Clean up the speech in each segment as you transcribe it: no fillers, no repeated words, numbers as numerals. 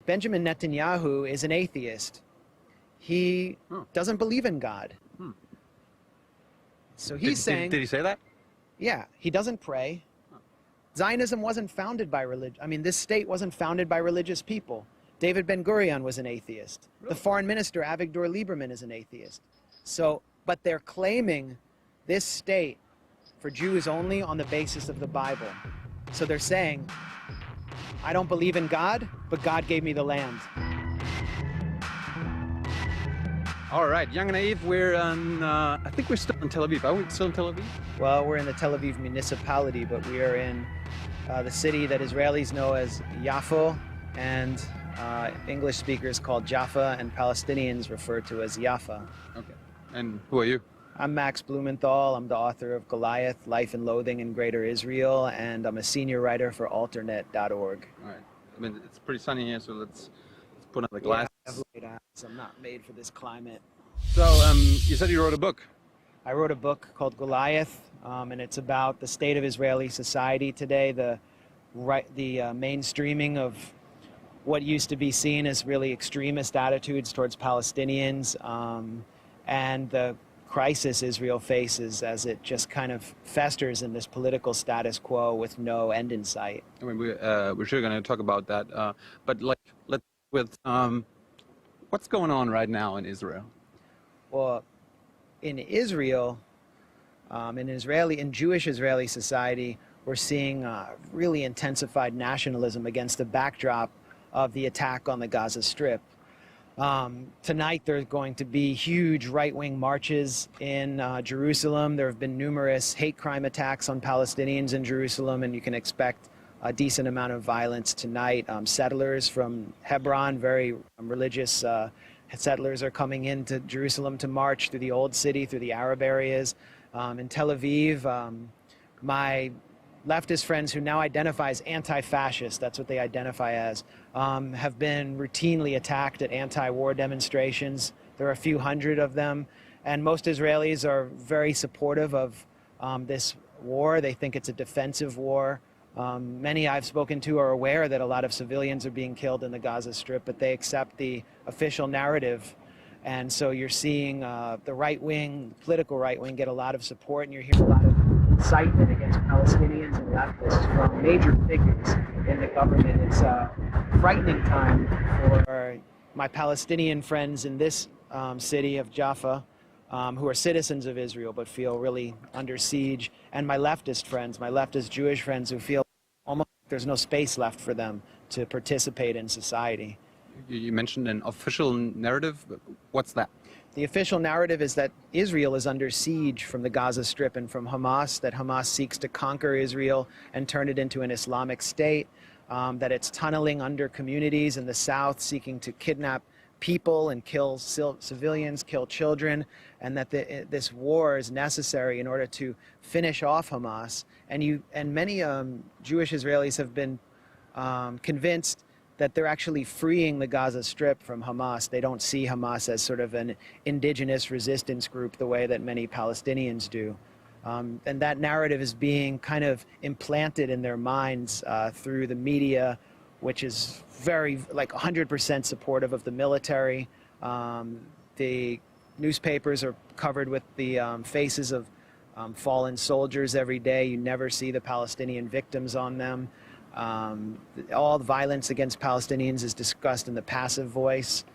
Benjamin Netanyahu is an atheist. He doesn't believe in God. So he's saying... Did he say that? Yeah, he doesn't pray. Zionism wasn't founded by religion. I mean, this state wasn't founded by religious people. David Ben-Gurion was an atheist. Really? The foreign minister, Avigdor Lieberman, is an atheist. So, but they're claiming this state for Jews only on the basis of the Bible. So they're saying, I don't believe in God, but God gave me the land. All right, Young and Naive, we're on, I think we're still in Tel Aviv. Are we still in Tel Aviv? Well, we're in the Tel Aviv municipality, but we are in the city that Israelis know as Yafo, and English speakers call Jaffa, and Palestinians refer to as Yafa. Okay. And who are you? I'm Max Blumenthal. I'm the author of Goliath, Life and Loathing in Greater Israel, and I'm a senior writer for alternet.org. All right. I mean, it's pretty sunny here, so let's put on the glasses. Yeah, I have light eyes. I'm not made for this climate. So, you said you wrote a book. I wrote a book called Goliath, and it's about the state of Israeli society today, the mainstreaming of what used to be seen as really extremist attitudes towards Palestinians, and the crisis Israel faces as it just kind of festers in this political status quo with no end in sight. I mean, we're sure going to talk about that, but let's with what's going on right now in Israel. Well, in Israel, in Jewish Israeli society, we're seeing really intensified nationalism against the backdrop of the attack on the Gaza Strip. Tonight there's going to be huge right-wing marches in Jerusalem. There have been numerous hate crime attacks on Palestinians in Jerusalem, and you can expect a decent amount of violence tonight. Settlers from Hebron, very religious settlers, are coming into Jerusalem to march through the Old City, through the Arab areas. In Tel Aviv, my leftist friends who now identify as anti-fascist, that's what they identify as, have been routinely attacked at anti-war demonstrations. There are a few hundred of them, and most Israelis are very supportive of this war. They think it's a defensive war. Many I've spoken to are aware that a lot of civilians are being killed in the Gaza Strip, but they accept the official narrative. And so you're seeing the right wing, political right wing, get a lot of support, and you're hearing a lot of incitement against Palestinians and leftists from major figures in the government. It's a frightening time for my Palestinian friends in this city of Jaffa, who are citizens of Israel but feel really under siege, and my leftist friends, my leftist Jewish friends, who feel almost like there's no space left for them to participate in society. You mentioned an official narrative. What's that? The official narrative is that Israel is under siege from the Gaza Strip and from Hamas, that Hamas seeks to conquer Israel and turn it into an Islamic state, that it's tunneling under communities in the south, seeking to kidnap people and kill civilians, kill children, and that this war is necessary in order to finish off Hamas. And many Jewish Israelis have been convinced that they're actually freeing the Gaza Strip from Hamas. They don't see Hamas as sort of an indigenous resistance group the way that many Palestinians do. And that narrative is being kind of implanted in their minds through the media, which is very, like 100% supportive of the military. The newspapers are covered with the faces of fallen soldiers every day. You never see the Palestinian victims on them. All the violence against Palestinians is discussed in the passive voice,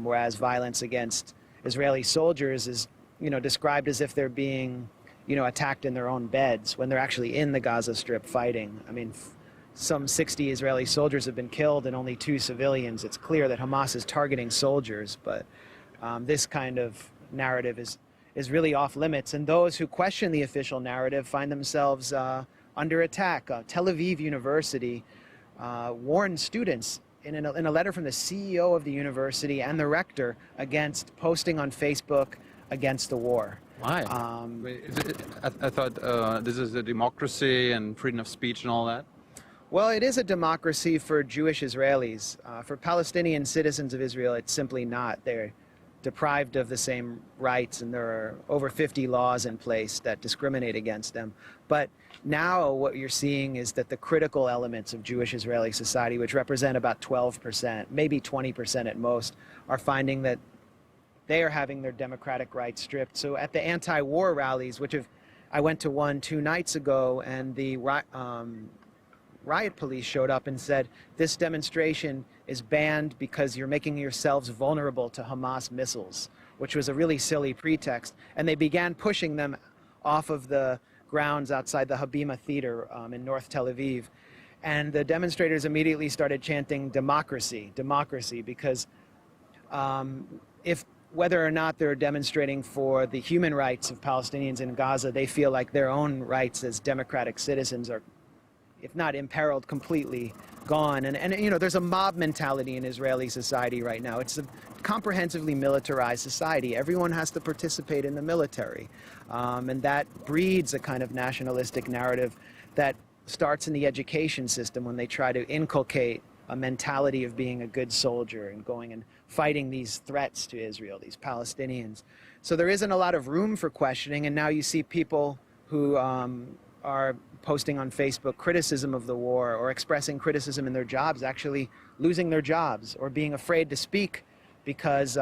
whereas violence against Israeli soldiers is, described as if they're being, attacked in their own beds when they're actually in the Gaza Strip fighting. I mean, some 60 Israeli soldiers have been killed and only 2 civilians. It's clear that Hamas is targeting soldiers, but this kind of narrative is really off limits. And those who question the official narrative find themselves under attack. Tel Aviv University warned students in a letter from the CEO of the university and the rector against posting on Facebook against the war. Why? I thought this is a democracy and freedom of speech and all that. Well, it is a democracy for Jewish Israelis. For Palestinian citizens of Israel, it's simply not. deprived of the same rights, and there are over 50 laws in place that discriminate against them. But now what you're seeing is that the critical elements of Jewish Israeli society, which represent about 12%, maybe 20% at most, are finding that they are having their democratic rights stripped. So at the anti-war rallies, I went to one 2 nights ago, and the riot police showed up and said, this demonstration is banned because you're making yourselves vulnerable to Hamas missiles, which was a really silly pretext. And they began pushing them off of the grounds outside the Habima Theater in North Tel Aviv. And the demonstrators immediately started chanting democracy, democracy, because whether or not they're demonstrating for the human rights of Palestinians in Gaza, they feel like their own rights as democratic citizens are, if not imperiled, completely gone. And you know, there's a mob mentality in Israeli society right now. It's a comprehensively militarized society. Everyone has to participate in the military. And that breeds a kind of nationalistic narrative that starts in the education system when they try to inculcate a mentality of being a good soldier and going and fighting these threats to Israel, these Palestinians. So there isn't a lot of room for questioning, and now you see people who are posting on Facebook criticism of the war or expressing criticism in their jobs, actually losing their jobs or being afraid to speak because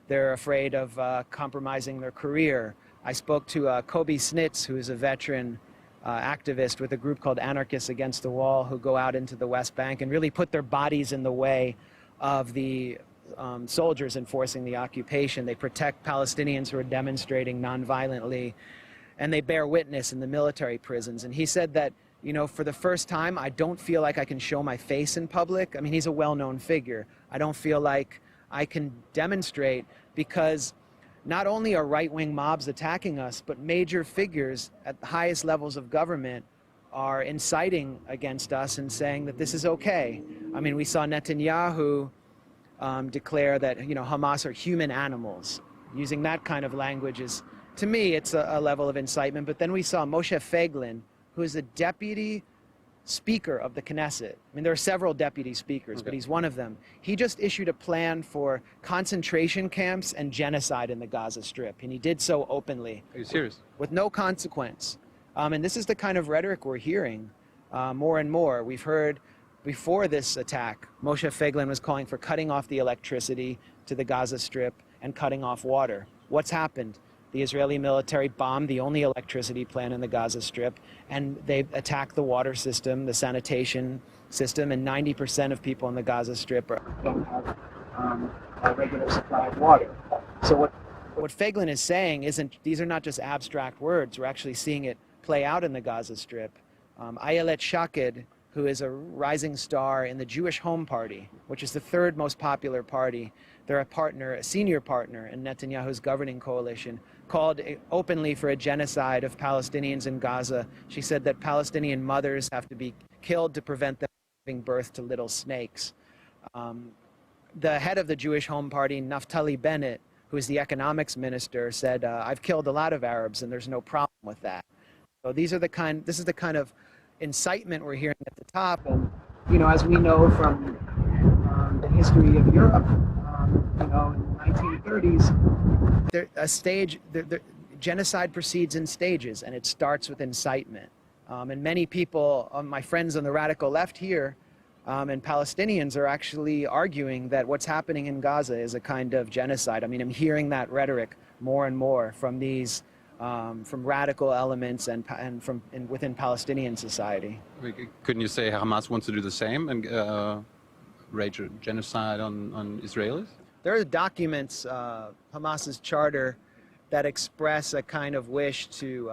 they're afraid of compromising their career. I spoke to Kobe Snitz, who is a veteran activist with a group called Anarchists Against the Wall, who go out into the West Bank and really put their bodies in the way of the soldiers enforcing the occupation. They protect Palestinians who are demonstrating nonviolently, and they bear witness in the military prisons. And he said that, you know, for the first time, I don't feel like I can show my face in public. I mean, he's a well-known figure. I don't feel like I can demonstrate because not only are right-wing mobs attacking us, but major figures at the highest levels of government are inciting against us and saying that this is okay. I mean, we saw Netanyahu declare that, you know, Hamas are human animals. Using that kind of language is, to me, it's a level of incitement. But then we saw Moshe Feiglin, who is a deputy speaker of the Knesset. I mean, there are several deputy speakers, but he's one of them. He just issued a plan for concentration camps and genocide in the Gaza Strip, and he did so openly. Are you serious? With no consequence. And this is the kind of rhetoric we're hearing more and more. We've heard before this attack, Moshe Feiglin was calling for cutting off the electricity to the Gaza Strip and cutting off water. What's happened? The Israeli military bombed the only electricity plant in the Gaza Strip, and they attacked the water system, the sanitation system, and 90% of people in the Gaza Strip don't have a regular supply of water. So what Feiglin is saying isn't, these are not just abstract words, we're actually seeing it play out in the Gaza Strip. Ayelet Shaked, who is a rising star in the Jewish Home Party, which is the third most popular party, they're a senior partner in Netanyahu's governing coalition, called openly for a genocide of Palestinians in Gaza. She said that Palestinian mothers have to be killed to prevent them from giving birth to little snakes. The head of the Jewish Home Party, Naftali Bennett, who is the economics minister, said, I've killed a lot of Arabs and there's no problem with that. So this is the kind of incitement we're hearing at the top. And, you know, as we know from the history of Europe, you know, in the 1930s, genocide proceeds in stages, and it starts with incitement. And many people, my friends on the radical left here, and Palestinians are actually arguing that what's happening in Gaza is a kind of genocide. I mean, I'm hearing that rhetoric more and more from these, from radical elements and within Palestinian society. Couldn't you say Hamas wants to do the same and rage genocide on Israelis? There are documents, Hamas's charter, that express a kind of wish to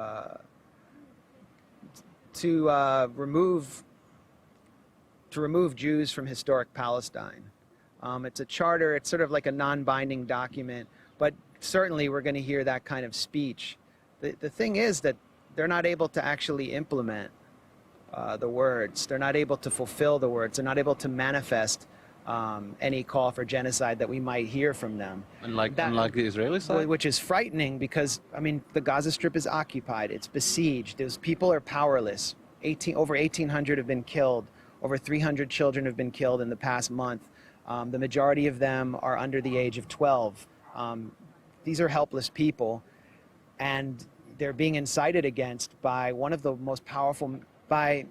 remove Jews from historic Palestine. It's a charter. It's sort of like a non-binding document, but certainly we're going to hear that kind of speech. The thing is that they're not able to actually implement the words. They're not able to fulfill the words. They're not able to manifest any call for genocide that we might hear from them. Unlike the Israeli side? Which is frightening because, I mean, the Gaza Strip is occupied. It's besieged. Those people are powerless. Over 1,800 have been killed. Over 300 children have been killed in the past month. The majority of them are under the age of 12. These are helpless people, and they're being incited against by one of the most powerful, by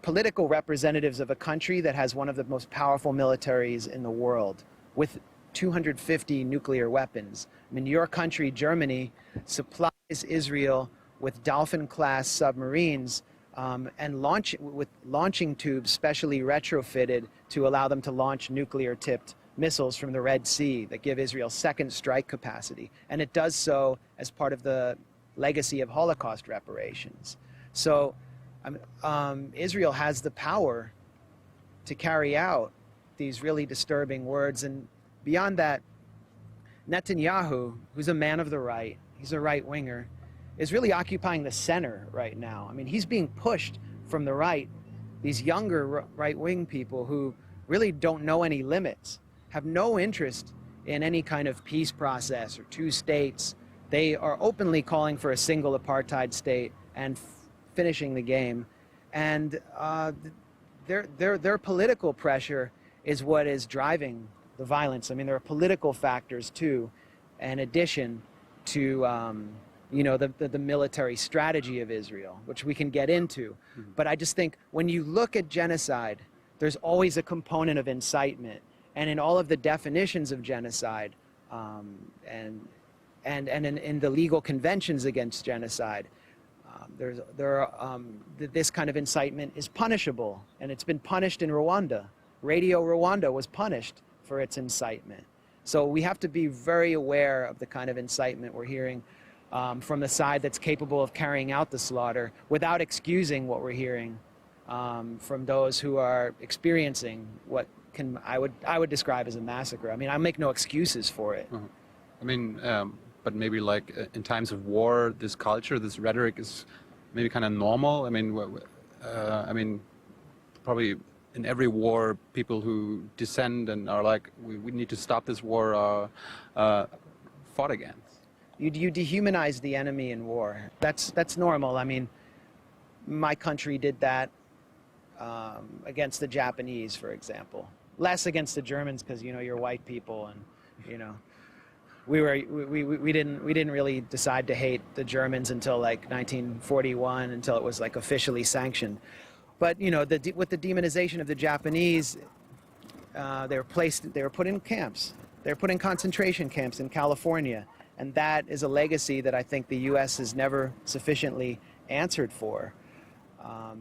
political representatives of a country that has one of the most powerful militaries in the world, with 250 nuclear weapons. I mean, your country, Germany, supplies Israel with Dolphin-class submarines and with launching tubes specially retrofitted to allow them to launch nuclear-tipped missiles from the Red Sea that give Israel second strike capacity. And it does so as part of the legacy of Holocaust reparations. So Israel has the power to carry out these really disturbing words. And beyond that, Netanyahu, who's a man of the right, he's a right-winger, is really occupying the center right now. I mean, he's being pushed from the right. These younger right-wing people who really don't know any limits, have no interest in any kind of peace process or two states. They are openly calling for a single apartheid state and finishing the game. And their political pressure is what is driving the violence. I mean, there are political factors too, in addition to the military strategy of Israel, which we can get into. Mm-hmm. But I just think when you look at genocide, there's always a component of incitement. And in all of the definitions of genocide, and in the legal conventions against genocide, this kind of incitement is punishable, and it's been punished in Rwanda. Radio Rwanda was punished for its incitement. So we have to be very aware of the kind of incitement we're hearing from the side that's capable of carrying out the slaughter without excusing what we're hearing from those who are experiencing what I would describe as a massacre. I mean, I make no excuses for it. Uh-huh. I mean, but maybe like in times of war, this culture, this rhetoric is maybe kind of normal. I mean, probably in every war, people who dissent and are like, we need to stop this war are fought against. You dehumanize the enemy in war. That's normal. I mean, my country did that against the Japanese, for example. Less against the Germans because you're white people, and we didn't really decide to hate the Germans until like 1941, until it was like officially sanctioned. But with the demonization of the Japanese, they were put in camps. They were put in concentration camps in California, and that is a legacy that I think the U.S. has never sufficiently answered for.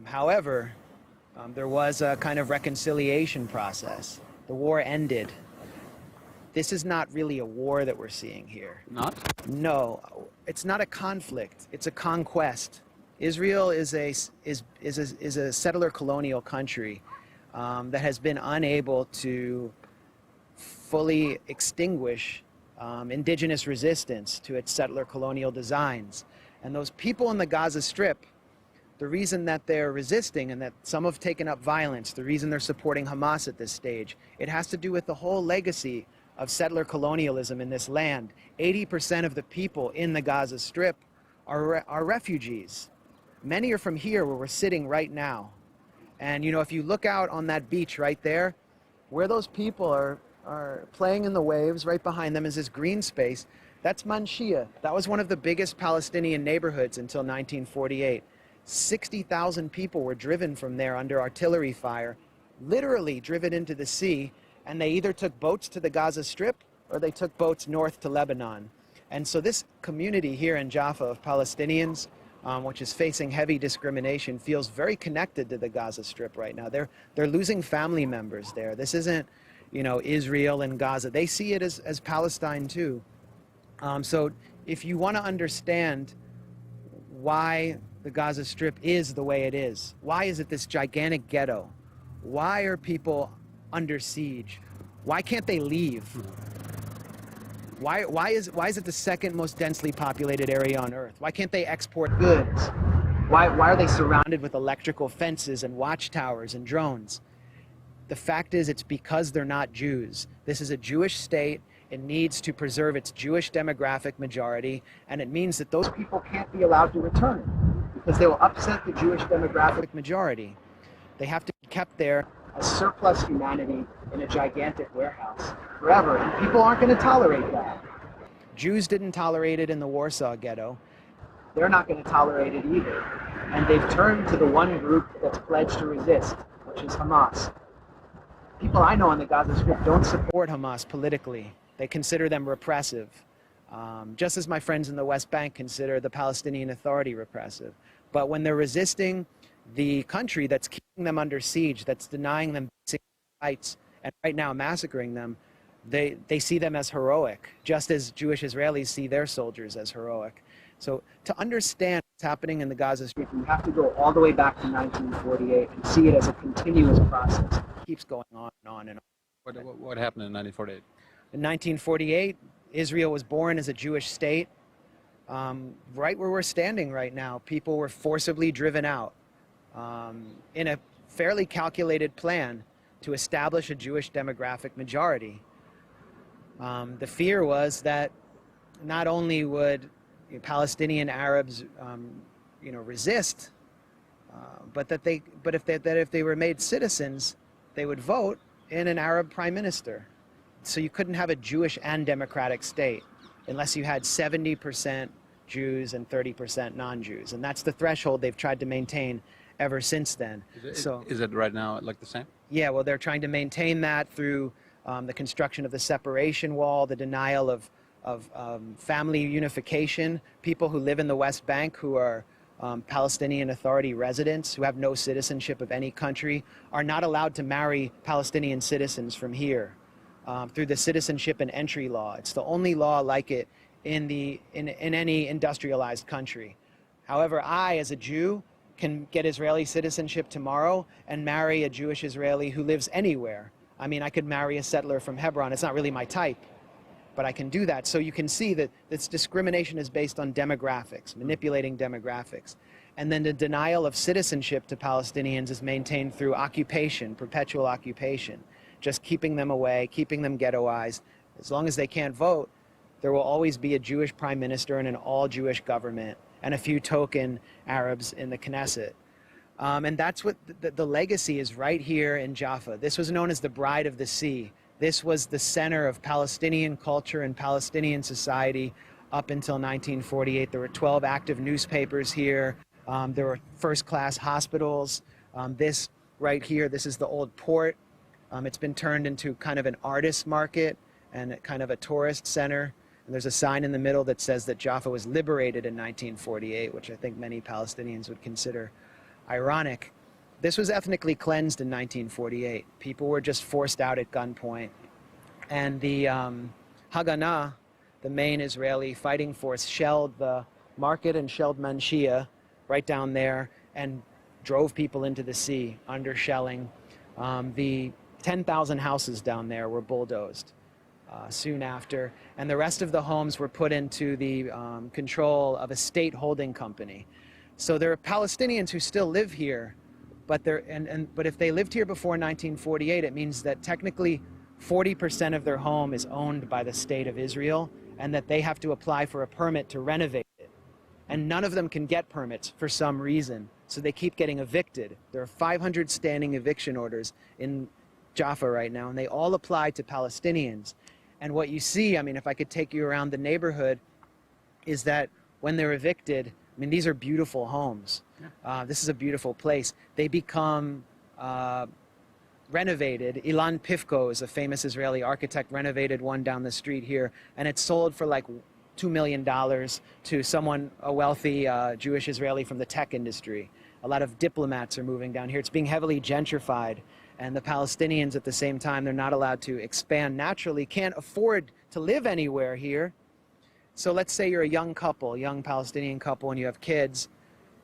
However, there was a kind of reconciliation process. The war ended. This is not really a war that we're seeing here. Not? No, it's not a conflict. It's a conquest. Israel is a settler colonial country that has been unable to fully extinguish indigenous resistance to its settler colonial designs. And those people in the Gaza Strip, the reason that they're resisting and that some have taken up violence, the reason they're supporting Hamas at this stage, it has to do with the whole legacy of settler colonialism in this land. 80% of the people in the Gaza Strip are refugees. Many are from here where we're sitting right now. And if you look out on that beach right there, where those people are playing in the waves, right behind them is this green space. That's Manshia. That was one of the biggest Palestinian neighborhoods until 1948. 60,000 people were driven from there under artillery fire, literally driven into the sea, and they either took boats to the Gaza Strip or they took boats north to Lebanon. And so this community here in Jaffa of Palestinians, which is facing heavy discrimination, feels very connected to the Gaza Strip right now. They're losing family members there. This isn't, Israel and Gaza. They see it as Palestine too. So if you want to understand why the Gaza Strip is the way it is, why is it this gigantic ghetto? Why are people under siege? Why can't they leave? Why is it the second most densely populated area on Earth? Why can't they export goods? Why are they surrounded with electrical fences and watchtowers and drones? The fact is, it's because they're not Jews. This is a Jewish state. It needs to preserve its Jewish demographic majority, and it means that those people can't be allowed to return because they will upset the Jewish demographic majority. They have to be kept there as surplus humanity in a gigantic warehouse forever, and people aren't going to tolerate that. Jews didn't tolerate it in the Warsaw Ghetto. They're not going to tolerate it either. And they've turned to the one group that's pledged to resist, which is Hamas. People I know on the Gaza Strip don't support Hamas politically. They consider them repressive, just as my friends in the West Bank consider the Palestinian Authority repressive. But when they're resisting the country that's keeping them under siege, that's denying them basic rights, and right now massacring them, they see them as heroic, just as Jewish Israelis see their soldiers as heroic. So to understand what's happening in the Gaza Strip, you have to go all the way back to 1948 and see it as a continuous process. It keeps going on and on and on. What happened in 1948? In 1948, Israel was born as a Jewish state. Right where we're standing right now, people were forcibly driven out in a fairly calculated plan to establish a Jewish demographic majority. The fear was that not only would Palestinian Arabs, resist, but that if they were made citizens, they would vote in an Arab prime minister. So you couldn't have a Jewish and democratic state unless you had 70% Jews and 30% non-Jews, and that's the threshold they've tried to maintain ever since then. Is it right now like the same? Yeah, well, they're trying to maintain that through the construction of the separation wall, the denial of family unification. People who live in the West Bank who are Palestinian Authority residents who have no citizenship of any country are not allowed to marry Palestinian citizens from here through the citizenship and entry law. It's the only law like it in any industrialized country. However, I, as a Jew, can get Israeli citizenship tomorrow and marry a Jewish Israeli who lives anywhere. I mean, I could marry a settler from Hebron. It's not really my type, but I can do that. So you can see that this discrimination is based on demographics, manipulating demographics. And then the denial of citizenship to Palestinians is maintained through occupation, perpetual occupation, just keeping them away, keeping them ghettoized. As long as they can't vote, there will always be a Jewish prime minister and an all-Jewish government and a few token Arabs in the Knesset. And that's what the legacy is right here in Jaffa. This was known as the Bride of the Sea. This was the center of Palestinian culture and Palestinian society up until 1948. There were 12 active newspapers here. There were first-class hospitals. This right here, this is the old port. It's been turned into kind of an artist market and kind of a tourist center. And there's a sign in the middle that says that Jaffa was liberated in 1948, which I think many Palestinians would consider ironic. This was ethnically cleansed in 1948. People were just forced out at gunpoint. And the Haganah, the main Israeli fighting force, shelled the market and shelled Manshia right down there and drove people into the sea under shelling. The 10,000 houses down there were bulldozed soon after, and the rest of the homes were put into the control of a state holding company. So there are Palestinians who still live here, but if they lived here before 1948, it means that technically 40% of their home is owned by the state of Israel, and that they have to apply for a permit to renovate it. And none of them can get permits for some reason, so they keep getting evicted. There are 500 standing eviction orders in Jaffa right now, and they all apply to Palestinians. And what you see, I mean, if I could take you around the neighborhood, is that when they're evicted, I mean, these are beautiful homes. This is a beautiful place. They become renovated. Ilan Pivko is a famous Israeli architect, renovated one down the street here, and it's sold for like $2 million to someone, a wealthy Jewish Israeli from the tech industry. A lot of diplomats are moving down here. It's being heavily gentrified. And the Palestinians at the same time, they're not allowed to expand naturally, can't afford to live anywhere here. So let's say you're a young couple, young Palestinian couple, and you have kids.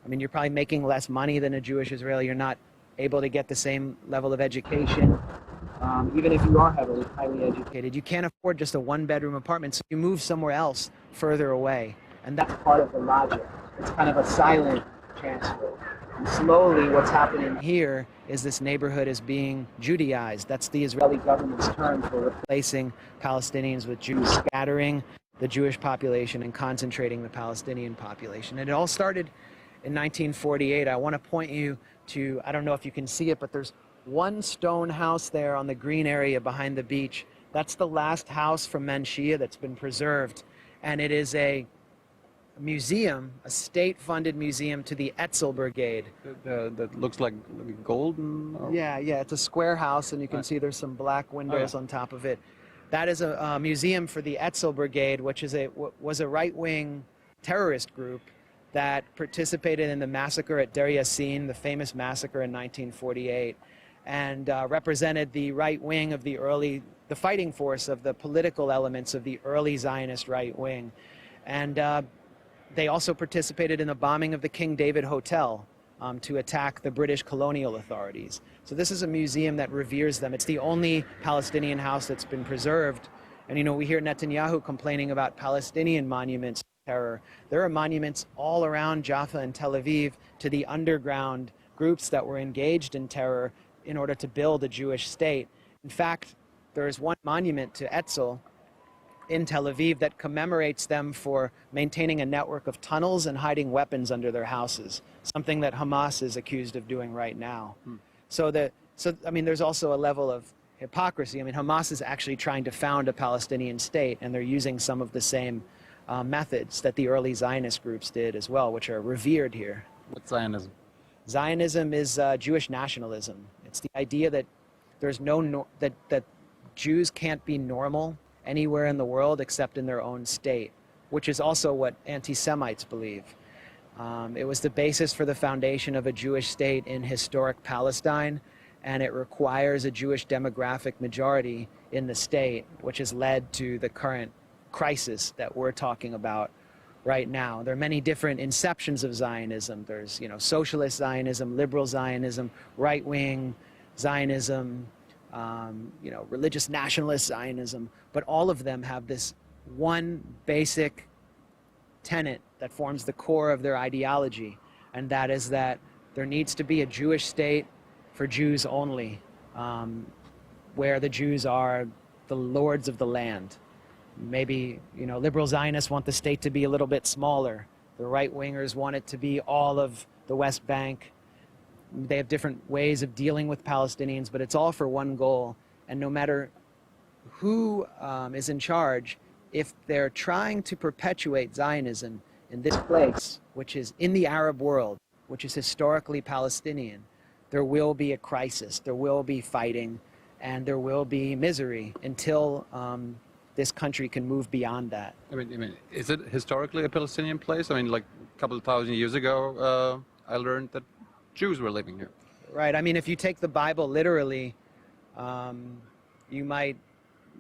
I mean, you're probably making less money than a Jewish Israeli. You're not able to get the same level of education. Even if you are highly educated, you can't afford just a one-bedroom apartment, so you move somewhere else further away. And that's part of the logic. It's kind of a silent transfer. And slowly what's happening here is this neighborhood is being Judaized. That's the Israeli government's term for replacing Palestinians with Jews, scattering the Jewish population and concentrating the Palestinian population. And it all started in 1948. I want to point you to, I don't know if you can see it, but there's one stone house there on the green area behind the beach. That's the last house from Menshia that's been preserved. And it is a museum, a state-funded museum to the Etzel Brigade. That looks like golden? Or... Yeah, it's a square house, and you can see there's some black windows on top of it. That is a museum for the Etzel Brigade, which is was a right-wing terrorist group that participated in the massacre at Deir Yassin, the famous massacre in 1948, and represented the right wing of the fighting force of the political elements of the early Zionist right wing. And they also participated in the bombing of the King David Hotel to attack the British colonial authorities. So this is a museum that reveres them. It's the only Palestinian house that's been preserved. And you know, we hear Netanyahu complaining about Palestinian monuments to terror. There are monuments all around Jaffa and Tel Aviv to the underground groups that were engaged in terror in order to build a Jewish state. In fact, there is one monument to Etzel in Tel Aviv that commemorates them for maintaining a network of tunnels and hiding weapons under their houses, something that Hamas is accused of doing right now. So I mean, there's also a level of hypocrisy. I mean, Hamas is actually trying to found a Palestinian state, and they're using some of the same methods that the early Zionist groups did as well, which are revered here. What's Zionism? Zionism is Jewish nationalism. It's the idea that there's that Jews can't be normal anywhere in the world except in their own state, which is also what anti-Semites believe. It was the basis for the foundation of a Jewish state in historic Palestine, and it requires a Jewish demographic majority in the state, which has led to the current crisis that we're talking about right now. There are many different inceptions of Zionism. There's, you know, socialist Zionism, liberal Zionism, right-wing Zionism, you know, religious nationalist Zionism, but all of them have this one basic tenet that forms the core of their ideology, and that is that there needs to be a Jewish state for Jews only, where the Jews are the lords of the land. Maybe, you know, liberal Zionists want the state to be a little bit smaller. The right-wingers want it to be all of the West Bank. They have different ways of dealing with Palestinians, but it's all for one goal. And no matter who is in charge, if they're trying to perpetuate Zionism in this place, which is in the Arab world, which is historically Palestinian, there will be a crisis, there will be fighting, and there will be misery until this country can move beyond that. I mean, is it historically a Palestinian place? I mean, like a couple of thousand years ago, I learned that Jews were living here. Right. I mean, if you take the Bible literally, you might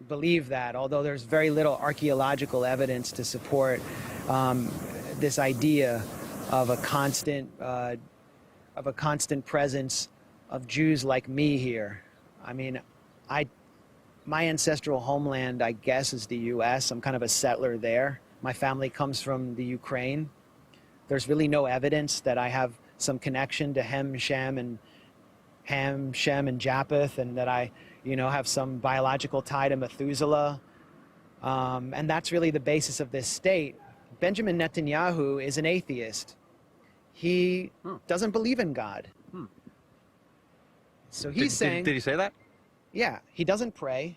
believe that, although there's very little archaeological evidence to support this idea of a constant presence of Jews like me here. I mean, my ancestral homeland, I guess, is the U.S. I'm kind of a settler there. My family comes from the Ukraine. There's really no evidence that I have some connection to Ham, Shem, and Japheth, and that I, you know, have some biological tie to Methuselah. And that's really the basis of this state. Benjamin Netanyahu is an atheist. He doesn't believe in God. So he's saying... Did he say that? Yeah, he doesn't pray.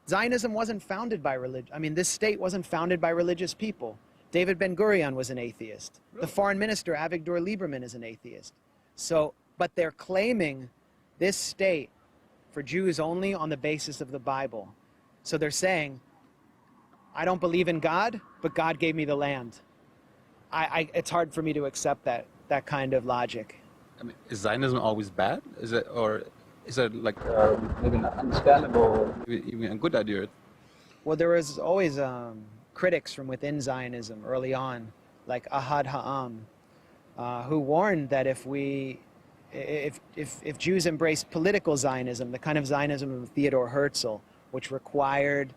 Zionism wasn't founded by religion. I mean, this state wasn't founded by religious people. David Ben-Gurion was an atheist. Really? The foreign minister, Avigdor Lieberman, is an atheist. So, but they're claiming this state for Jews only on the basis of the Bible. So they're saying, I don't believe in God, but God gave me the land. It's hard for me to accept that kind of logic. I mean, is Zionism always bad? Is it like maybe not understandable, even a good idea? Well, there was always critics from within Zionism early on, like Ahad Ha'am, who warned that if Jews embraced political Zionism, the kind of Zionism of Theodor Herzl, which required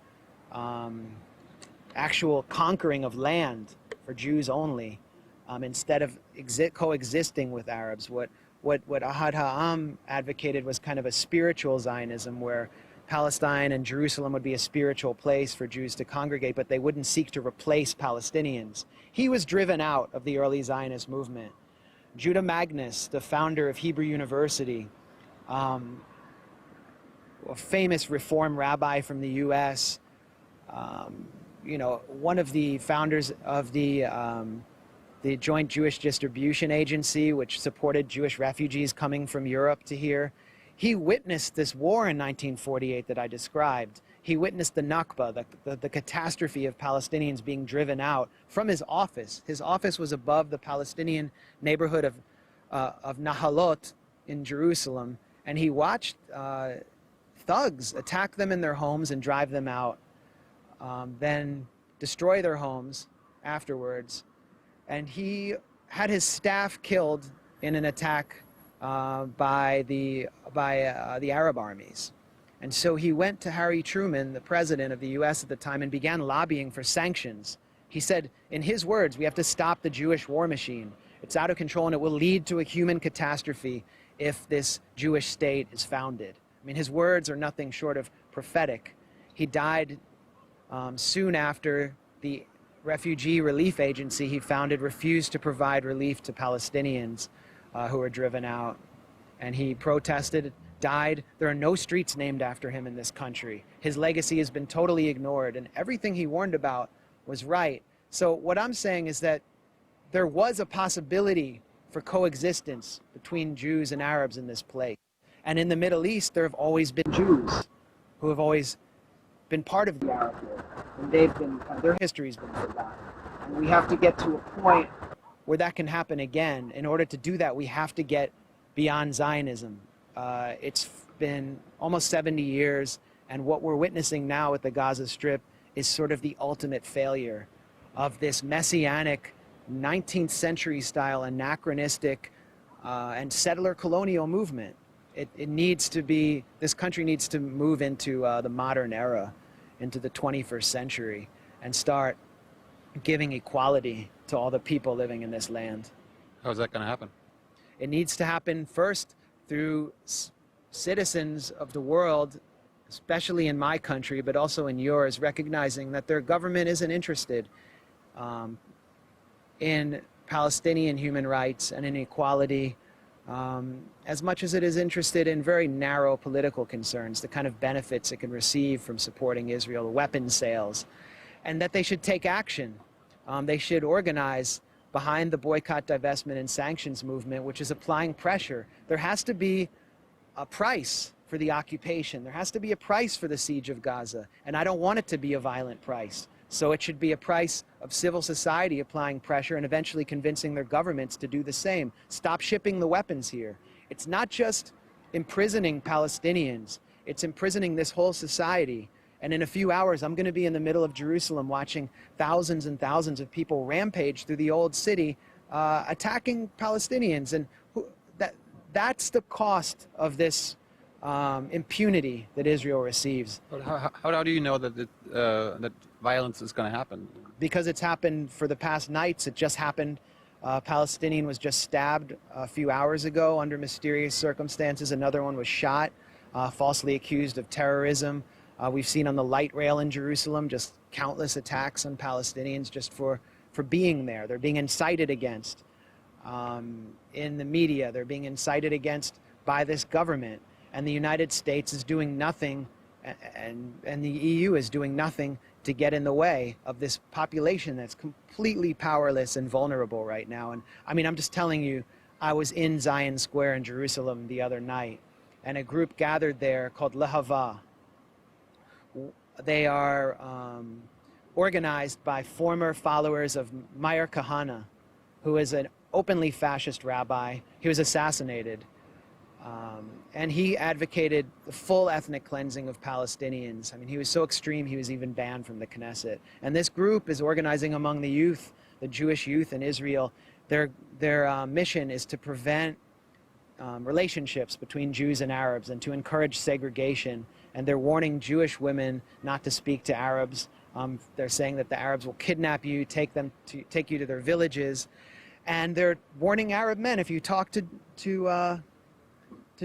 actual conquering of land for Jews only, instead of coexisting with Arabs, what Ahad Ha'am advocated was kind of a spiritual Zionism, where Palestine and Jerusalem would be a spiritual place for Jews to congregate, but they wouldn't seek to replace Palestinians. He was driven out of the early Zionist movement. Judah Magnus, the founder of Hebrew University, a famous reform rabbi from the U.S., one of the founders of the Joint Jewish Distribution Agency, which supported Jewish refugees coming from Europe to here. He witnessed this war in 1948 that I described. He witnessed the Nakba, the catastrophe of Palestinians being driven out from his office. His office was above the Palestinian neighborhood of Nahalot in Jerusalem, and he watched thugs attack them in their homes and drive them out, then destroy their homes afterwards. And he had his staff killed in an attack by the Arab armies. And so he went to Harry Truman, the president of the U.S. at the time, and began lobbying for sanctions. He said, in his words, we have to stop the Jewish war machine. It's out of control and it will lead to a human catastrophe if this Jewish state is founded. I mean, his words are nothing short of prophetic. He died soon after the refugee relief agency he founded refused to provide relief to Palestinians who were driven out. And he protested, died. There are no streets named after him in this country. His legacy has been totally ignored, and everything he warned about was right. So what I'm saying is that there was a possibility for coexistence between Jews and Arabs in this place. And in the Middle East, there have always been Jews who have always been part of the Arab world, and their history's been forgotten. And we have to get to a point where that can happen again. In order to do that, we have to get beyond Zionism. It's been almost 70 years, and what we're witnessing now with the Gaza Strip is sort of the ultimate failure of this messianic 19th century style anachronistic and settler colonial movement. It needs to be, this country needs to move into the modern era, into the 21st century, and start giving equality to all the people living in this land. How is that going to happen? It needs to happen first through citizens of the world, especially in my country, but also in yours, recognizing that their government isn't interested in Palestinian human rights and in equality as much as it is interested in very narrow political concerns, the kind of benefits it can receive from supporting Israel, weapons sales, and that they should take action. They should organize behind the boycott, divestment, and sanctions movement, which is applying pressure. There has to be a price for the occupation. There has to be a price for the siege of Gaza, and I don't want it to be a violent price. So it should be a price of civil society applying pressure and eventually convincing their governments to do the same. Stop shipping the weapons here. It's not just imprisoning Palestinians, it's imprisoning this whole society. And in a few hours, I'm going to be in the middle of Jerusalem watching thousands and thousands of people rampage through the old city, attacking Palestinians. And that's the cost of this impunity that Israel receives. But how do you know that that violence is going to happen? Because it's happened for the past nights. It just happened. A Palestinian was just stabbed a few hours ago under mysterious circumstances. Another one was shot, falsely accused of terrorism. We've seen on the light rail in Jerusalem just countless attacks on Palestinians just for being there. They're being incited against. In the media, they're being incited against by this government. And the United States is doing nothing, and the EU is doing nothing to get in the way of this population that's completely powerless and vulnerable right now. And I mean, I'm just telling you, I was in Zion Square in Jerusalem the other night, and a group gathered there called Lehava. They are organized by former followers of Meir Kahane, who is an openly fascist rabbi. He was assassinated. And he advocated the full ethnic cleansing of Palestinians. I mean, he was so extreme, he was even banned from the Knesset. And this group is organizing among the youth, the Jewish youth in Israel. Their mission is to prevent relationships between Jews and Arabs and to encourage segregation. And they're warning Jewish women not to speak to Arabs. They're saying that the Arabs will kidnap you, take you to their villages. And they're warning Arab men, if you talk to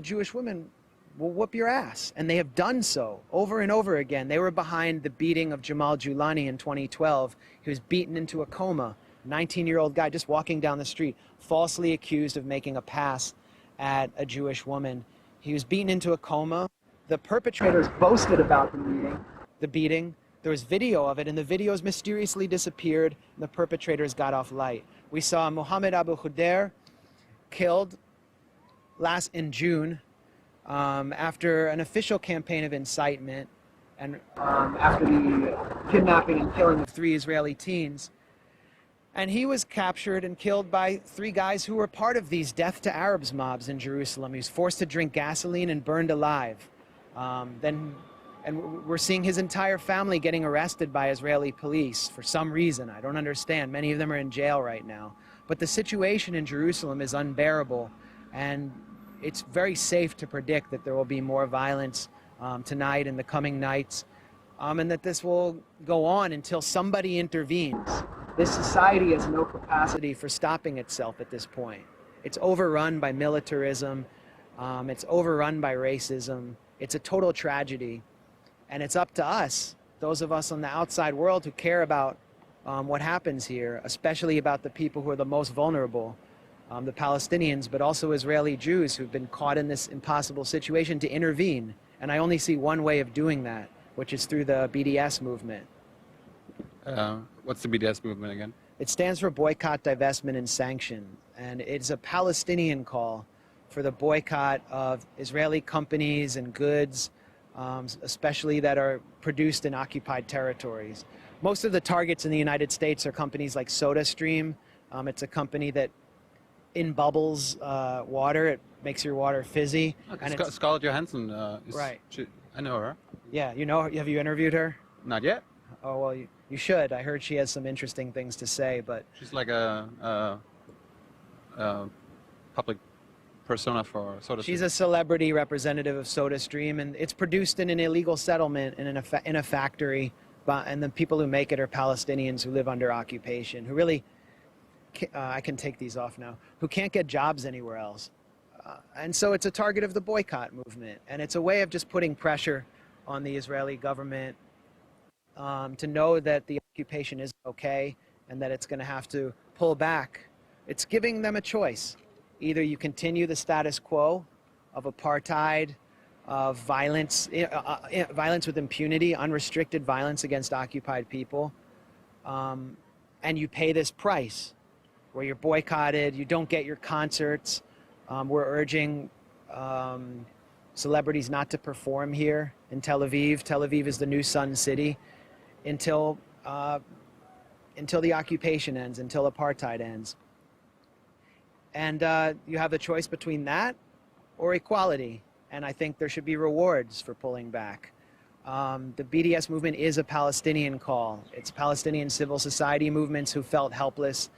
Jewish women, will whoop your ass. And they have done so over and over again. They were behind the beating of Jamal Joulani in 2012. He was beaten into a coma. 19-year-old guy just walking down the street, falsely accused of making a pass at a Jewish woman. He was beaten into a coma. The perpetrators boasted about the beating. There was video of it, and the videos mysteriously disappeared, and the perpetrators got off light. We saw Mohammed Abu Khudair killed in June after an official campaign of incitement and after the kidnapping and killing of 3 Israeli teens. And he was captured and killed by 3 guys who were part of these death to Arabs mobs in Jerusalem. He was forced to drink gasoline and burned alive. And we're seeing his entire family getting arrested by Israeli police for some reason. I don't understand. Many of them are in jail right now. But the situation in Jerusalem is unbearable, and it's very safe to predict that there will be more violence tonight and the coming nights, and that this will go on until somebody intervenes. This society has no capacity for stopping itself at this point. It's overrun by militarism. It's overrun by racism. It's a total tragedy. And it's up to us, those of us on the outside world who care about what happens here, especially about the people who are the most vulnerable, the Palestinians, but also Israeli Jews who've been caught in this impossible situation, to intervene. And I only see one way of doing that, which is through the BDS movement. What's the BDS movement again? It stands for Boycott, Divestment, and Sanction. And it's a Palestinian call for the boycott of Israeli companies and goods, especially that are produced in occupied territories. Most of the targets in the United States are companies like SodaStream. It's a company that bubbles water. It makes your water fizzy. Okay, Scarlett Johansson is... Right. I know her. Yeah, you know her? Have you interviewed her? Not yet. Oh, well, you should. I heard she has some interesting things to say, but... She's like a public persona for SodaStream. She's a celebrity representative of SodaStream, and it's produced in an illegal settlement and in a factory, and the people who make it are Palestinians who live under occupation, who really, I can take these off now, who can't get jobs anywhere else. And so it's a target of the boycott movement, and it's a way of just putting pressure on the Israeli government to know that the occupation isn't okay and that it's going to have to pull back. It's giving them a choice. Either you continue the status quo of apartheid, of violence, violence with impunity, unrestricted violence against occupied people, and you pay this price where you're boycotted, you don't get your concerts. We're urging celebrities not to perform here in Tel Aviv. Tel Aviv is the new Sun City until the occupation ends, until apartheid ends. And you have the choice between that or equality. And I think there should be rewards for pulling back. The BDS movement is a Palestinian call. It's Palestinian civil society movements who felt helpless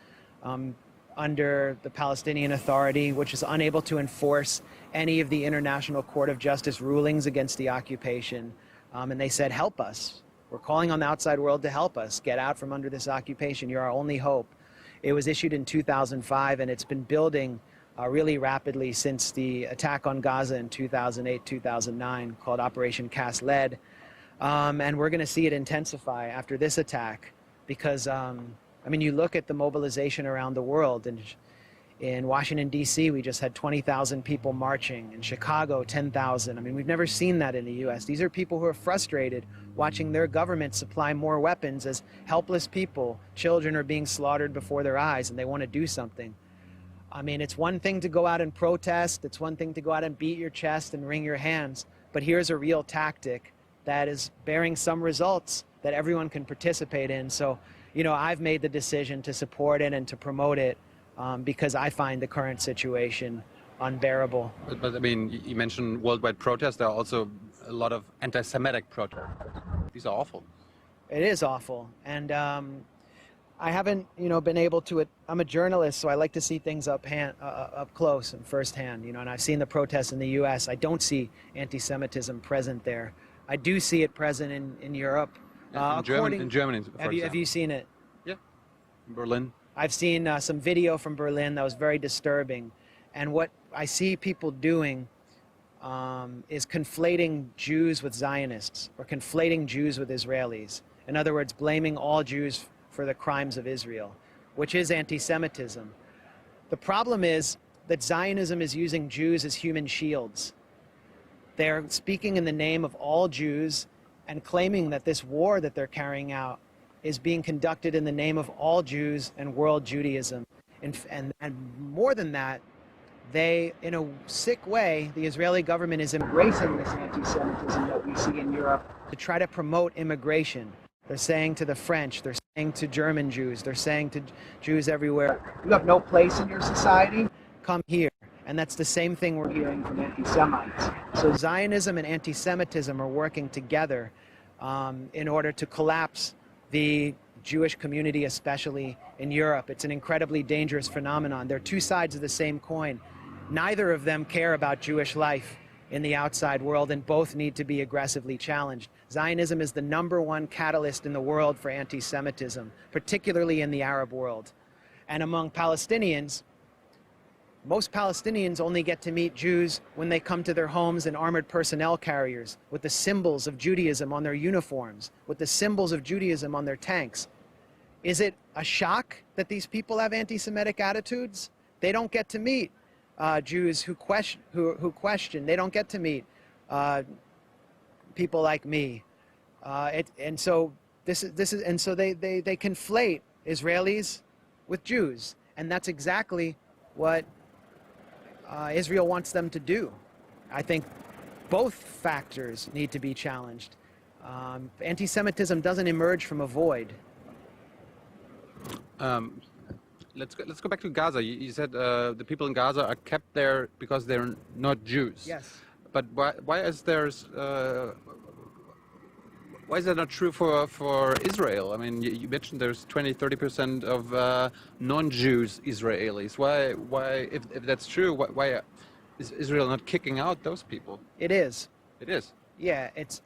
under the Palestinian Authority, which is unable to enforce any of the International Court of Justice rulings against the occupation. And they said, help us. We're calling on the outside world to help us get out from under this occupation. You're our only hope. It was issued in 2005, and it's been building really rapidly since the attack on Gaza in 2008, 2009, called Operation Cast Lead. And we're going to see it intensify after this attack because, I mean, you look at the mobilization around the world. And in Washington, D.C., we just had 20,000 people marching. In Chicago, 10,000. I mean, we've never seen that in the U.S. These are people who are frustrated watching their government supply more weapons as helpless people. Children are being slaughtered before their eyes, and they want to do something. I mean, it's one thing to go out and protest. It's one thing to go out and beat your chest and wring your hands. But here's a real tactic that is bearing some results that everyone can participate in. So, you know, I've made the decision to support it and to promote it because I find the current situation unbearable. But I mean, you mentioned worldwide protests. There are also a lot of anti-Semitic protests. These are awful. It is awful. And I haven't, you know, been able to, I'm a journalist, so I like to see things up close and firsthand, you know, and I've seen the protests in the U.S. I don't see anti-Semitism present there. I do see it present in Europe. In Germany, have you seen it? Yeah, in Berlin. I've seen some video from Berlin that was very disturbing. And what I see people doing is conflating Jews with Zionists or conflating Jews with Israelis. In other words, blaming all Jews for the crimes of Israel, which is anti-Semitism. The problem is that Zionism is using Jews as human shields. They're speaking in the name of all Jews and claiming that this war that they're carrying out is being conducted in the name of all Jews and world Judaism. And more than that, they, in a sick way, the Israeli government is embracing this anti-Semitism that we see in Europe to try to promote immigration. They're saying to the French, they're saying to German Jews, they're saying to Jews everywhere, you have no place in your society, come here. And that's the same thing we're hearing from anti-Semites. So Zionism and anti-Semitism are working together in order to collapse the Jewish community, especially in Europe. It's an incredibly dangerous phenomenon. They're two sides of the same coin. Neither of them care about Jewish life in the outside world, and both need to be aggressively challenged. Zionism is the #1 catalyst in the world for anti-Semitism, particularly in the Arab world. And among Palestinians, most Palestinians only get to meet Jews when they come to their homes in armored personnel carriers, with the symbols of Judaism on their uniforms, with the symbols of Judaism on their tanks. Is it a shock that these people have anti-Semitic attitudes? They don't get to meet Jews who question. They don't get to meet people like me, and so they conflate Israelis with Jews, and that's exactly what Israel wants them to do. I think both factors need to be challenged. Anti-Semitism doesn't emerge from a void. Let's go back to Gaza. You said the people in Gaza are kept there because they're not Jews. Yes. But why is that not true for Israel? I mean, you mentioned there's 20-30% of non-Jews Israelis. Why if that's true, why is Israel not kicking out those people? It is. It is. Yeah, it's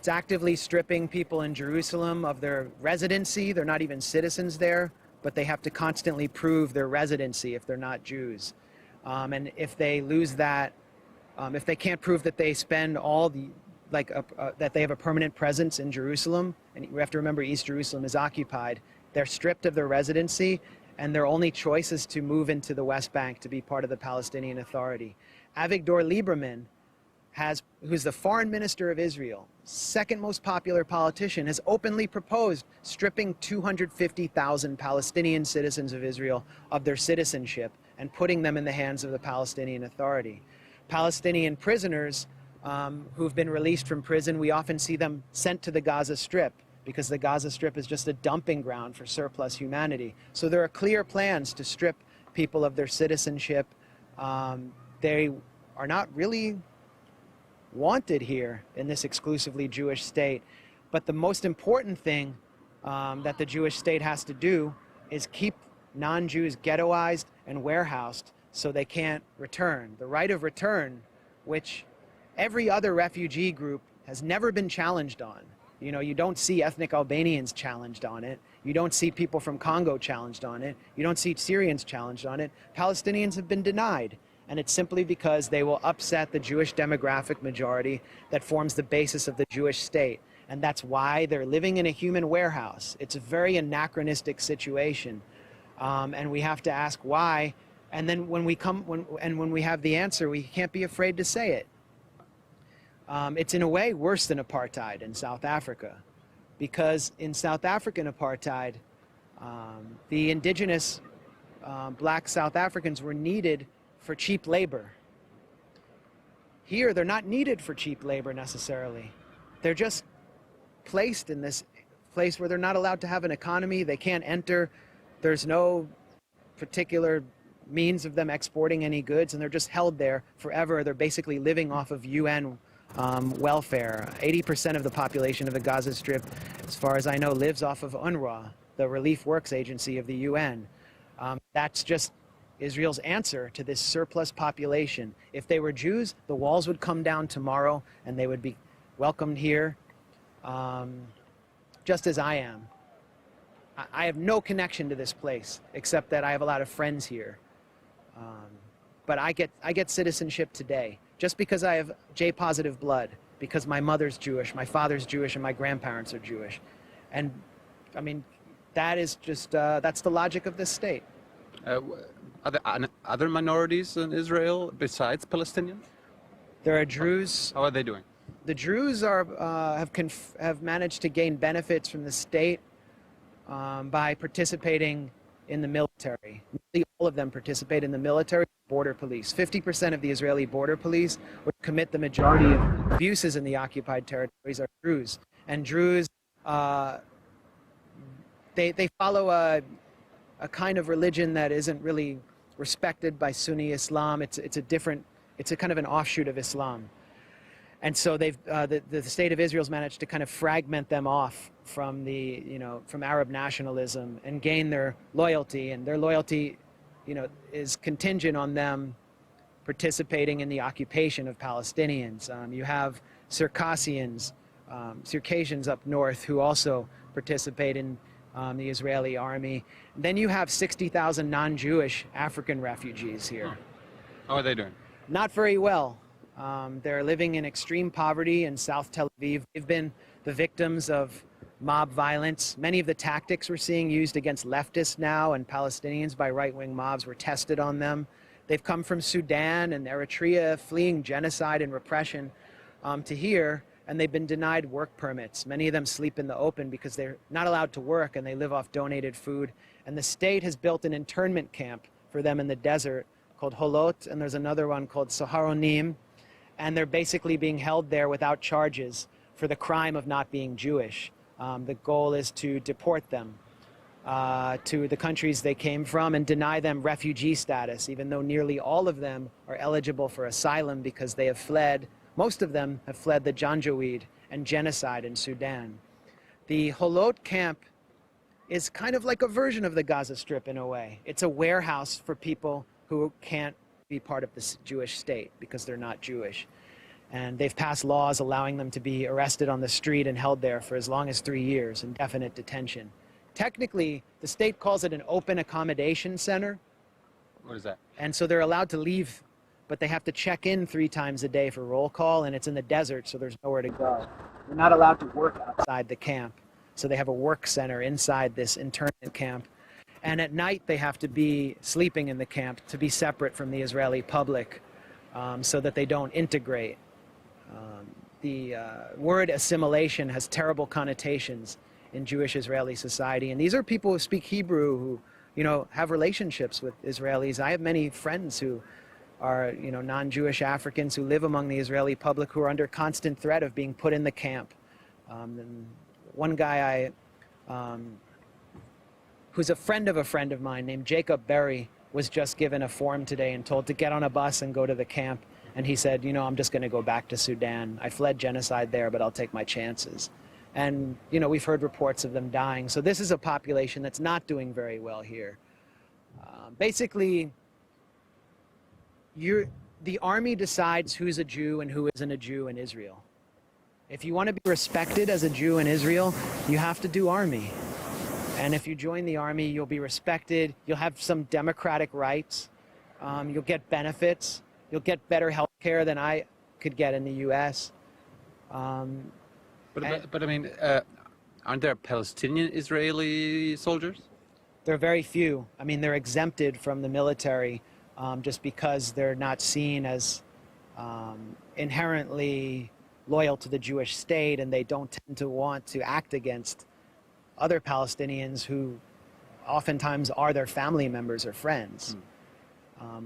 actively stripping people in Jerusalem of their residency. They're not even citizens there, but they have to constantly prove their residency if they're not Jews. And if they lose that, if they can't prove that they spend all the, that they have a permanent presence in Jerusalem, and we have to remember East Jerusalem is occupied, they're stripped of their residency, and their only choice is to move into the West Bank to be part of the Palestinian Authority. Avigdor Lieberman, who's the foreign minister of Israel, second most popular politician, has openly proposed stripping 250,000 Palestinian citizens of Israel of their citizenship and putting them in the hands of the Palestinian Authority. Palestinian prisoners who've been released from prison, we often see them sent to the Gaza Strip because the Gaza Strip is just a dumping ground for surplus humanity. So there are clear plans to strip people of their citizenship. They are not really wanted here in this exclusively Jewish state. But the most important thing that the Jewish state has to do is keep non-Jews ghettoized and warehoused so they can't return. The right of return, which every other refugee group has never been challenged on. You know, you don't see ethnic Albanians challenged on it. You don't see people from Congo challenged on it. You don't see Syrians challenged on it. Palestinians have been denied. And it's simply because they will upset the Jewish demographic majority that forms the basis of the Jewish state. And that's why they're living in a human warehouse. It's a very anachronistic situation. And we have to ask why. And then when we have the answer, we can't be afraid to say it. It's in a way worse than apartheid in South Africa. Because in South African apartheid, the indigenous black South Africans were needed for cheap labor. Here, they're not needed for cheap labor necessarily. They're just placed in this place where they're not allowed to have an economy. They can't enter. There's no particular means of them exporting any goods, and they're just held there forever. They're basically living off of UN welfare. 80% of the population of the Gaza Strip, as far as I know, lives off of UNRWA, the relief works agency of the UN. That's just Israel's answer to this surplus population. If they were Jews, the walls would come down tomorrow and they would be welcomed here, just as I am. I have no connection to this place, except that I have a lot of friends here. But I get citizenship today, just because I have J-positive blood, because my mother's Jewish, my father's Jewish, and my grandparents are Jewish. And, I mean, that is just, that's the logic of this state. Are there other minorities in Israel besides Palestinians? There are Druze. How are they doing? The Druze have managed to gain benefits from the state by participating in the military. Nearly all of them participate in the military, border police. 50% of the Israeli border police, which commit the majority of abuses in the occupied territories, are Druze. And Druze, they follow a kind of religion that isn't really respected by Sunni Islam. It's a kind of an offshoot of Islam. And so the state of Israel's managed to kind of fragment them off from from Arab nationalism and gain their loyalty. And their loyalty, is contingent on them participating in the occupation of Palestinians. You have Circassians up north who also participate in the Israeli army. Then you have 60,000 non-Jewish African refugees here. How are they doing? Not very well. They're living in extreme poverty in South Tel Aviv. They've been the victims of mob violence. Many of the tactics we're seeing used against leftists now and Palestinians by right-wing mobs were tested on them. They've come from Sudan and Eritrea, fleeing genocide and repression to here, and they've been denied work permits. Many of them sleep in the open because they're not allowed to work and they live off donated food. And the state has built an internment camp for them in the desert called Holot, and there's another one called Saharonim. And they're basically being held there without charges for the crime of not being Jewish. The goal is to deport them to the countries they came from and deny them refugee status, even though nearly all of them are eligible for asylum because they have fled. Most of them have fled the Janjaweed and genocide in Sudan. The Holot camp is kind of like a version of the Gaza Strip in a way. It's a warehouse for people who can't be part of the Jewish state because they're not Jewish. And they've passed laws allowing them to be arrested on the street and held there for as long as 3 years, indefinite detention. Technically, the state calls it an open accommodation center. What is that? And so they're allowed to leave, but they have to check in 3 times a day for roll call, and it's in the desert, so there's nowhere to go. They're not allowed to work outside the camp. So they have a work center inside this internment camp. And at night, they have to be sleeping in the camp to be separate from the Israeli public so that they don't integrate. The word assimilation has terrible connotations in Jewish Israeli society. And these are people who speak Hebrew, who, have relationships with Israelis. I have many friends who are, non-Jewish Africans who live among the Israeli public who are under constant threat of being put in the camp. And one guy who's a friend of mine named Jacob Berry was just given a form today and told to get on a bus and go to the camp. And he said, I'm just going to go back to Sudan. I fled genocide there, but I'll take my chances. And, we've heard reports of them dying. So this is a population that's not doing very well here. Basically, the army decides who's a Jew and who isn't a Jew in Israel. If you want to be respected as a Jew in Israel, you have to do army. And if you join the army, you'll be respected. You'll have some democratic rights. You'll get benefits. You'll get better health care than I could get in the U.S. But I mean, aren't there Palestinian Israeli soldiers? There are very few. I mean, they're exempted from the military just because they're not seen as inherently loyal to the Jewish state, and they don't tend to want to act against other Palestinians who oftentimes are their family members or friends.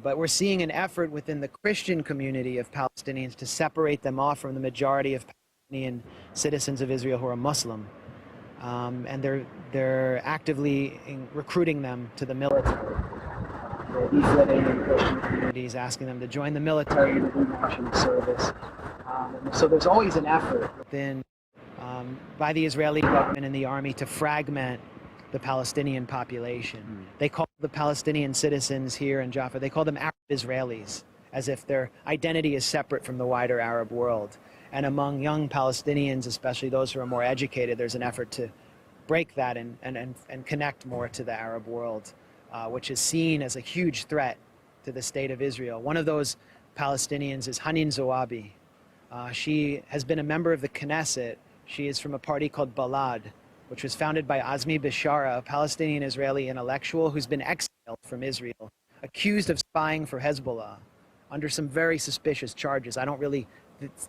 But we're seeing an effort within the Christian community of Palestinians to separate them off from the majority of Palestinian citizens of Israel who are Muslim. And they're actively recruiting them to the military. The East Lebanon Christian community is asking them to join the military to do national service. So there's always an effort within by the Israeli government and the army to fragment the Palestinian population. They call the Palestinian citizens here in Jaffa, they call them Arab Israelis, as if their identity is separate from the wider Arab world. And among young Palestinians, especially those who are more educated, there's an effort to break that and connect more to the Arab world, which is seen as a huge threat to the state of Israel. One of those Palestinians is Hanin Zoabi. She has been a member of the Knesset. She is from a party called Balad, which was founded by Azmi Bishara, a Palestinian-Israeli intellectual who's been exiled from Israel, accused of spying for Hezbollah. under some very suspicious charges. I don't really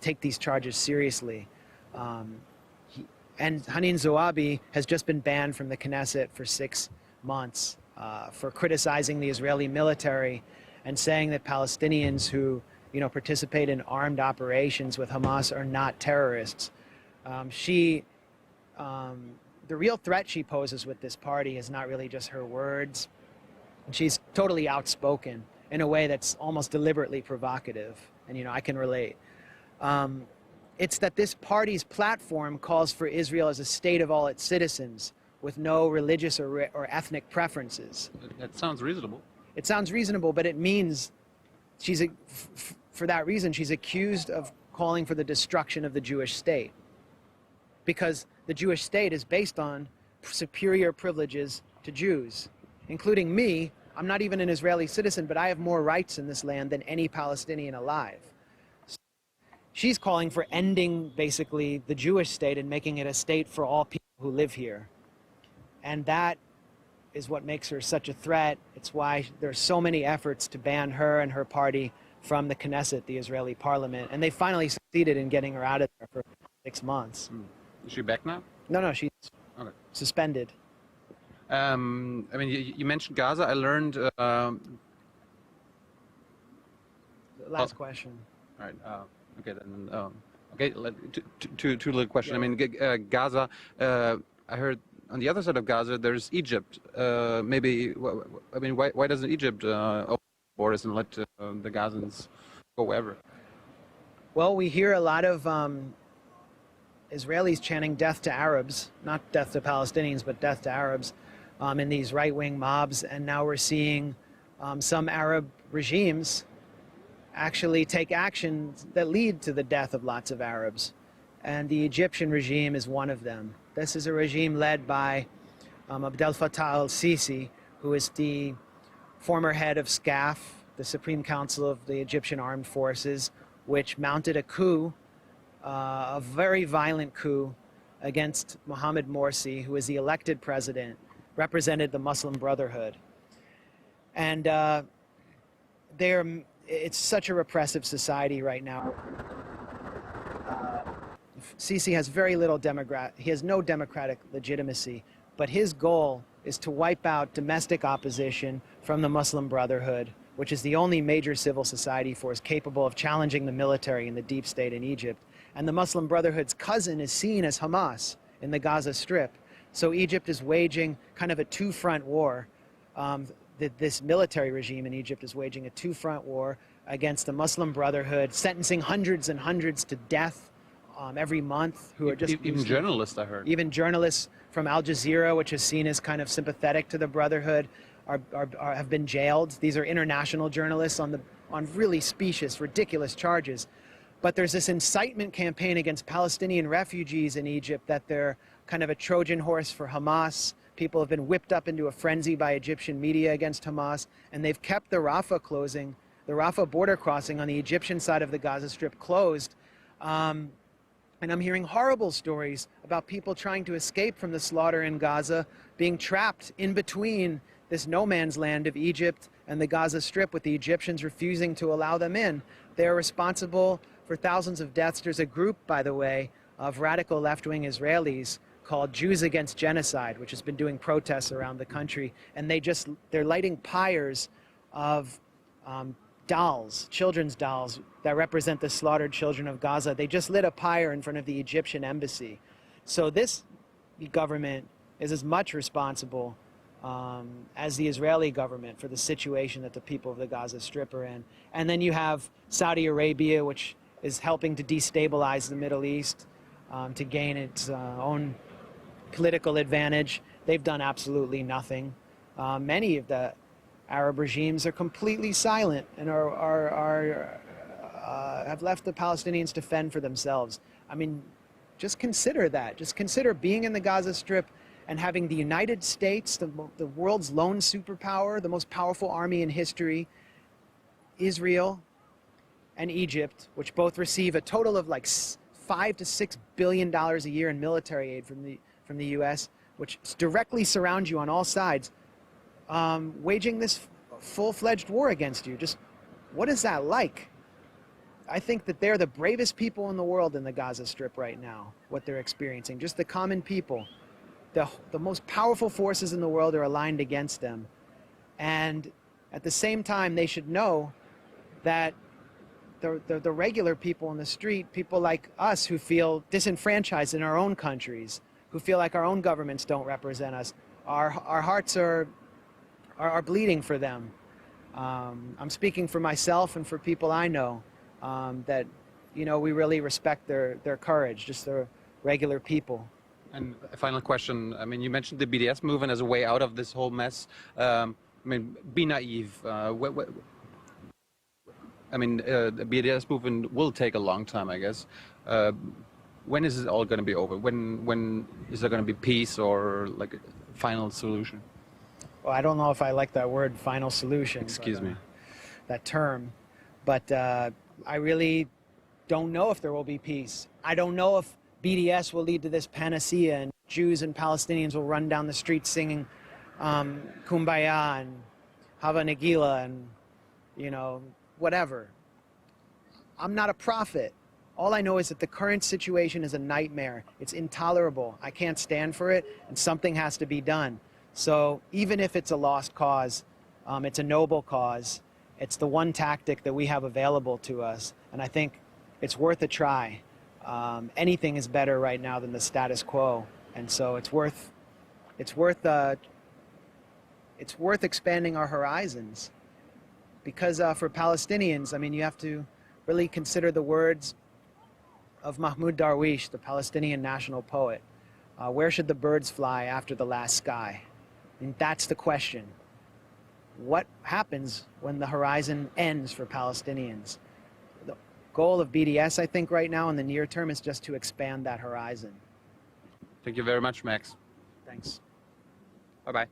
take these charges seriously. And Hanin Zoabi has just been banned from the Knesset for 6 months for criticizing the Israeli military and saying that Palestinians who, participate in armed operations with Hamas are not terrorists. The real threat she poses with this party is not really just her words. She's totally outspoken in a way that's almost deliberately provocative, and I can relate. It's that this party's platform calls for Israel as a state of all its citizens with no religious or ethnic preferences. That sounds reasonable. It sounds reasonable, but it means for that reason, she's accused of calling for the destruction of the Jewish state. Because the Jewish state is based on superior privileges to Jews, including me. I'm not even an Israeli citizen, but I have more rights in this land than any Palestinian alive. She's calling for ending, basically, the Jewish state and making it a state for all people who live here. And that is what makes her such a threat. It's why there's so many efforts to ban her and her party from the Knesset, the Israeli parliament. And they finally succeeded in getting her out of there for 6 months. Is she back now? No, she's suspended. You mentioned Gaza. I learned... Last question. All right. Okay, then. Two little questions. Yeah. Gaza. I heard on the other side of Gaza there's Egypt. Why doesn't Egypt open borders and let the Gazans go wherever? Well, we hear a lot of Israelis chanting death to Arabs, not death to Palestinians, but death to Arabs in these right-wing mobs. And now we're seeing some Arab regimes actually take actions that lead to the death of lots of Arabs. And the Egyptian regime is one of them. This is a regime led by Abdel Fattah al-Sisi, who is the former head of SCAF, the Supreme Council of the Egyptian Armed Forces, which mounted a coup, a very violent coup against Mohammed Morsi, who is the elected president, represented the Muslim Brotherhood. And it's such a repressive society right now. Sisi has very little he has no democratic legitimacy, but his goal is to wipe out domestic opposition from the Muslim Brotherhood, which is the only major civil society force capable of challenging the military and the deep state in Egypt. And the Muslim Brotherhood's cousin is seen as Hamas in the Gaza Strip. So Egypt is waging kind of a two-front war. This military regime in Egypt is waging a two-front war against the Muslim Brotherhood, sentencing hundreds and hundreds to death every month, who are just... Even journalists, I heard. Even journalists from Al Jazeera, which is seen as kind of sympathetic to the Brotherhood, have been jailed. These are international journalists on really specious, ridiculous charges. But there's this incitement campaign against Palestinian refugees in Egypt that they're kind of a Trojan horse for Hamas. People have been whipped up into a frenzy by Egyptian media against Hamas, and they've kept the Rafah border crossing on the Egyptian side of the Gaza Strip closed. And I'm hearing horrible stories about people trying to escape from the slaughter in Gaza, being trapped in between this no man's land of Egypt and the Gaza Strip, with the Egyptians refusing to allow them in. They're responsible for thousands of deaths. There's a group, by the way, of radical left-wing Israelis called Jews Against Genocide, which has been doing protests around the country. And they're lighting pyres of dolls, children's dolls, that represent the slaughtered children of Gaza. They just lit a pyre in front of the Egyptian embassy. So this government is as much responsible as the Israeli government for the situation that the people of the Gaza Strip are in. And then you have Saudi Arabia, which is helping to destabilize the Middle East to gain its own political advantage. They've done absolutely nothing. Many of the Arab regimes are completely silent and have left the Palestinians to fend for themselves. I mean, just consider that. Just consider being in the Gaza Strip and having the United States, the world's lone superpower, the most powerful army in history, Israel and Egypt, which both receive a total of like $5 to $6 billion a year in military aid from the U.S., which directly surrounds you on all sides, waging this full-fledged war against you. Just what is that like? I think that they're the bravest people in the world in the Gaza Strip right now, what they're experiencing. Just the common people. The most powerful forces in the world are aligned against them. And at the same time, they should know that the regular people in the street, people like us who feel disenfranchised in our own countries, who feel like our own governments don't represent us, our hearts are bleeding for them. I'm speaking for myself and for people I know, that, you know, we really respect their courage, just the regular people. And a final question. I mean, you mentioned the BDS movement as a way out of this whole mess. I mean, be naive. The BDS movement will take a long time, I guess. When is it all going to be over? When is there going to be peace or like a final solution? Well, I don't know if I like that word, final solution. Excuse me. That term. But I really don't know if there will be peace. I don't know if BDS will lead to this panacea and Jews and Palestinians will run down the streets singing Kumbaya and Hava Nagila and, you know, whatever. I'm not a prophet. All I know is that the current situation is a nightmare. It's intolerable. I can't stand for it, and something has to be done. So even if it's a lost cause, it's a noble cause. It's the one tactic that we have available to us, and I think it's worth a try. Anything is better right now than the status quo, and so it's worth expanding our horizons. Because for Palestinians, I mean, you have to really consider the words of Mahmoud Darwish, the Palestinian national poet. Where should the birds fly after the last sky? And that's the question. What happens when the horizon ends for Palestinians? The goal of BDS, I think, right now in the near term is just to expand that horizon. Thank you very much, Max. Thanks. Bye-bye.